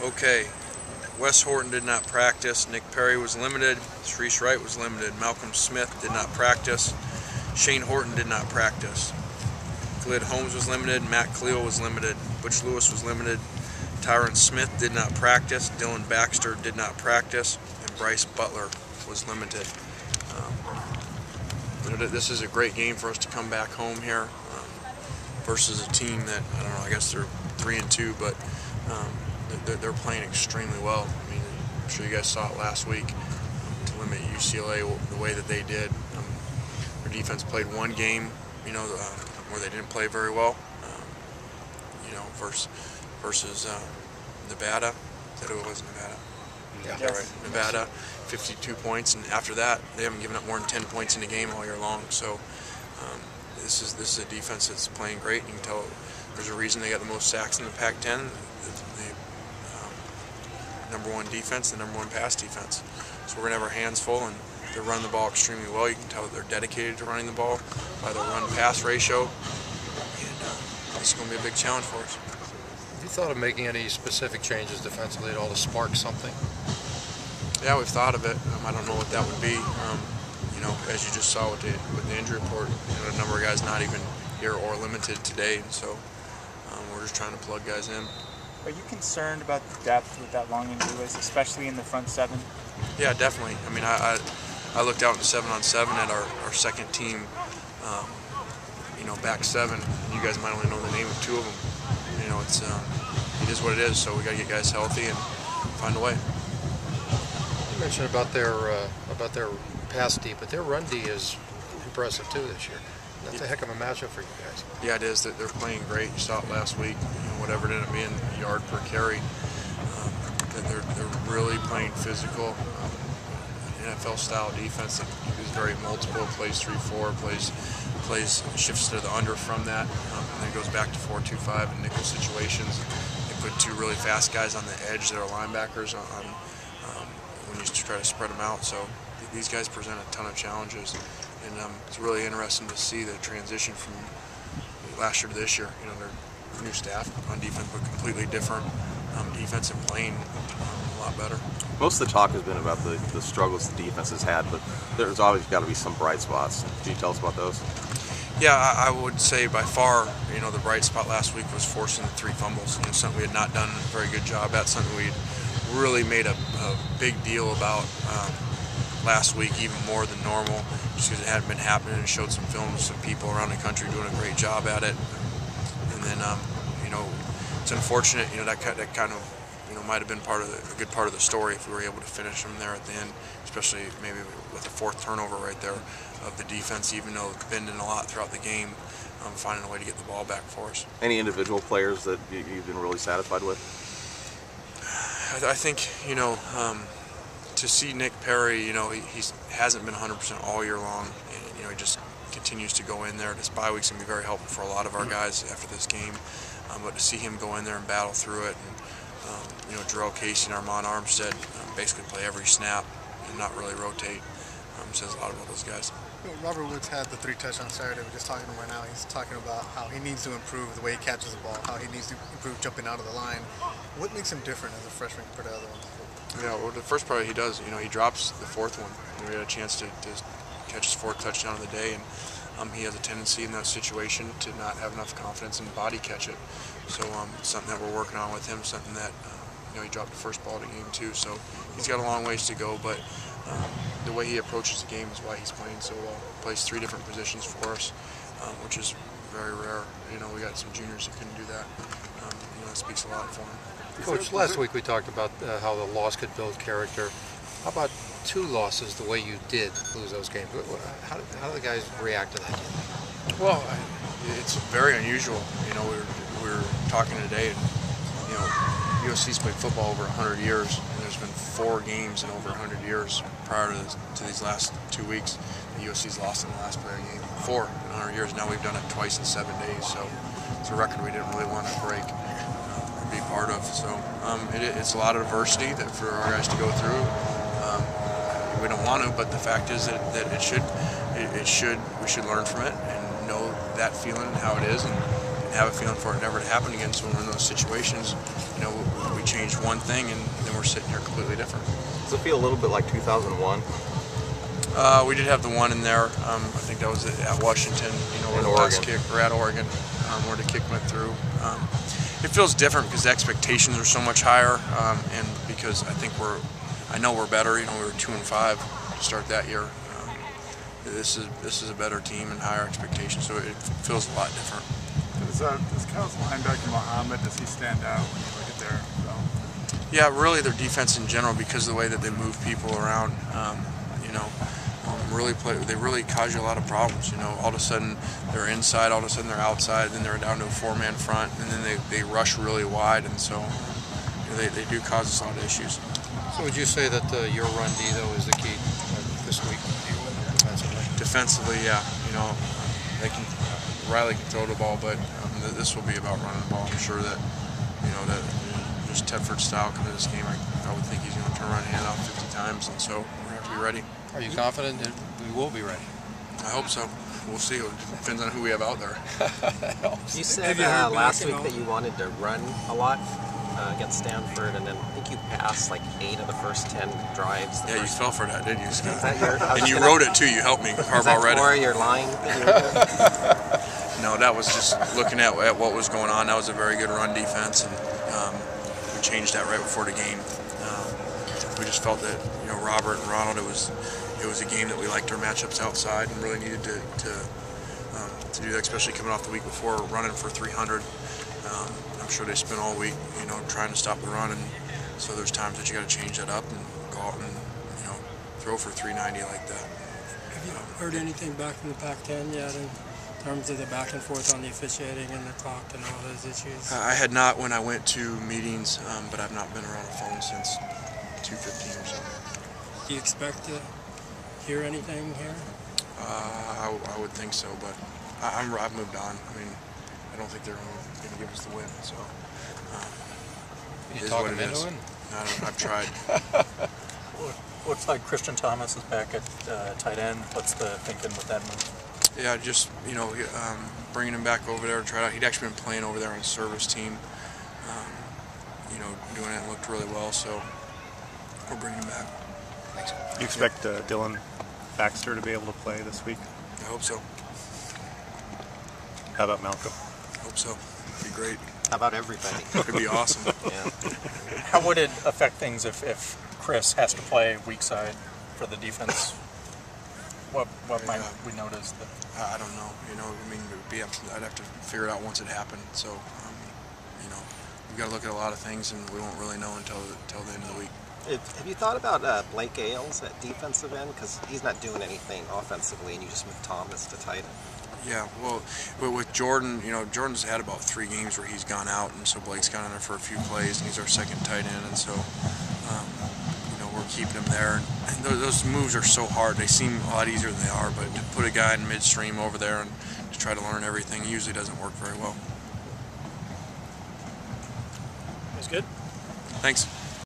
Okay, Wes Horton did not practice. Nick Perry was limited. Sharice Wright was limited. Malcolm Smith did not practice. Shane Horton did not practice. Khalid Holmes was limited. Matt Cleo was limited. Butch Lewis was limited. Tyron Smith did not practice. Dylan Baxter did not practice. And Bryce Butler was limited. This is a great game for us to come back home here versus a team that, I don't know, I guess they're 3-2, but they're playing extremely well. I mean, I'm sure you guys saw it last week to limit UCLA the way that they did. Their defense played one game, where they didn't play very well, versus Nevada. Is that who it was, Nevada? Yeah. Yes. Right. Nevada, 52 points, and after that, they haven't given up more than 10 points in a game all year long. So this is a defense that's playing great. You can tell there's a reason they got the most sacks in the Pac-10. The number one defense, the number one pass defense. So we're gonna have our hands full, and they're running the ball extremely well. You can tell that they're dedicated to running the ball by their run-pass ratio, and this is gonna be a big challenge for us. Have you thought of making any specific changes defensively at all to spark something? Yeah, we've thought of it. I don't know what that would be. As you just saw with the injury report, a number of guys not even here or limited today, and so we're just trying to plug guys in. Are you concerned about the depth with that long injury list, especially in the front seven? Yeah, definitely. I mean, I looked out in 7-on-7 at our second team, back seven. You guys might only know the name of two of them. It is what it is. So we got to get guys healthy and find a way. You mentioned about their pass D, but their run D is impressive too this year. That's a heck of a matchup for you guys. Yeah, it is. They're playing great. You saw it last week. Whatever it ended up being, yard per carry. They're really playing physical. NFL-style defense that is very multiple. Plays 3-4. Plays shifts to the under from that, and then goes back to 4-2-5 in nickel situations. They put two really fast guys on the edge that are linebackers on when you try to spread them out. So these guys present a ton of challenges, and it's really interesting to see the transition from last year to this year. They're new staff on defense, but completely different defense and playing a lot better. Most of the talk has been about the struggles the defense has had, but there's always got to be some bright spots. Can you tell us about those? Yeah, I would say by far, the bright spot last week was forcing the 3 fumbles. Something we had not done a very good job at, something we really made a big deal about last week, even more than normal, just because it hadn't been happening, and showed some film of some people around the country doing a great job at it. And then, it's unfortunate, that kind of, might have been a good part of the story if we were able to finish them there at the end, especially maybe with the 4th turnover right there of the defense, even though it's been in a lot throughout the game, finding a way to get the ball back for us. Any individual players that you've been really satisfied with? I think, to see Nick Perry, he hasn't been 100% all year long, and, he just continues to go in there. This bye week's going to be very helpful for a lot of our guys after this game, but to see him go in there and battle through it, and Jarrell Casey and Armand Armstead basically play every snap and not really rotate, says a lot about those guys. Robert Woods had the 3 touchdowns Saturday. We're just talking to him right now. He's talking about how he needs to improve the way he catches the ball, how he needs to improve jumping out of the line. What makes him different as a freshman compared to other ones? Yeah, well, the first part he does, he drops the 4th one. We had a chance to catch his 4th touchdown of the day, and he has a tendency in that situation to not have enough confidence and body catch it. So something that we're working on with him, something that he dropped the first ball of the game too. So he's got a long ways to go, but the way he approaches the game is why he's playing so well. He plays 3 different positions for us, which is very rare. We got some juniors that couldn't do that. That speaks a lot for him. Coach, last week we talked about how the loss could build character. How about 2 losses the way you did lose those games? How do the guys react to that? Well, it's very unusual. We were talking today, and USC's played football over 100 years, and there's been 4 games in over 100 years prior to these last 2 weeks. The USC's lost in the last player game. 4 in 100 years. Now we've done it twice in 7 days, so it's a record we didn't really want to break or be part of. So it's a lot of adversity that for our guys to go through. We don't want to, but the fact is that we should learn from it and know that feeling and how it is, and have a feeling for it never to happen again. So when we're in those situations, you know, we change one thing and then we're sitting here completely different. Does it feel a little bit like 2001? We did have the one in there. I think that was at Washington, you know, where the last kick, or at Oregon, where the kick went through. It feels different because the expectations are so much higher, and because I know we're better. You know, we were 2-5 to start that year. This is a better team and higher expectations, so it feels a lot different. Does Cal's linebacker Muhammad, does he stand out when you look at their film? Yeah, really their defense in general, because of the way that they move people around. You know, they really cause you a lot of problems. You know, all of a sudden they're inside, all of a sudden they're outside, then they're down to a 4-man front, and then they rush really wide, and so you know, they do cause us a lot of issues. So would you say that your run D though is the key this week defensively? Defensively, yeah. You know, Riley can throw the ball, but this will be about running the ball. I'm sure that, you know, that just Tedford's style coming to this game, I would think he's going to turn around and hand off 50 times, and so we're going to have to be ready. Are you confident that we will be ready? I hope so. We'll see. It depends on who we have out there. You said last week that you wanted to run a lot against Stanford, and then I think you passed like 8 of the first 10 drives. Yeah, you fell for that, didn't you? Is that your, and you wrote it too. You helped me. Harbaugh read it. Or your line that you were No, that was just looking at what was going on. That was a very good run defense, and we changed that right before the game. We just felt that, you know, Robert and Ronald, it was a game that we liked our matchups outside and really needed to do that, especially coming off the week before running for 300. I'm sure they spent all week, you know, trying to stop the run, and so there's times that you got to change that up and go out and, you know, throw for 390 like that. Have you heard anything back from the Pac-10 yet in terms of the back and forth on the officiating and the clock and all those issues? I had not when I went to meetings, but I've not been around a phone since 2:15 or so. Do you expect to hear anything here? I would think so, but I've moved on. I mean, I don't think they're going to give us the win, so You talking into it? I've tried. Looks like Christian Thomas is back at tight end. What's the thinking with that move? Yeah, just, you know, bringing him back over there to try it out. He'd actually been playing over there on a service team, you know, doing it and looked really well, so we're bringing him back. Thanks. You expect Dylan Baxter to be able to play this week? I hope so. How about Malcolm? I hope so. It'd be great. How about everybody? It'd be awesome. Yeah. How would it affect things if Chris has to play weak side for the defense? What might we notice? I don't know. You know, I mean, I'd have to figure it out once it happened. So, you know, we've got to look at a lot of things, and we won't really know until the end of the week. Have you thought about Blake Ailes at defensive end? Because he's not doing anything offensively, and you just moved Thomas to tight end. Yeah, well, with Jordan, you know, Jordan's had about 3 games where he's gone out, and so Blake's gone in there for a few plays, and he's our second tight end, and so, you know, we're keeping him there. And those moves are so hard. They seem a lot easier than they are, but to put a guy in midstream over there and to try to learn everything usually doesn't work very well. That's good. Thanks.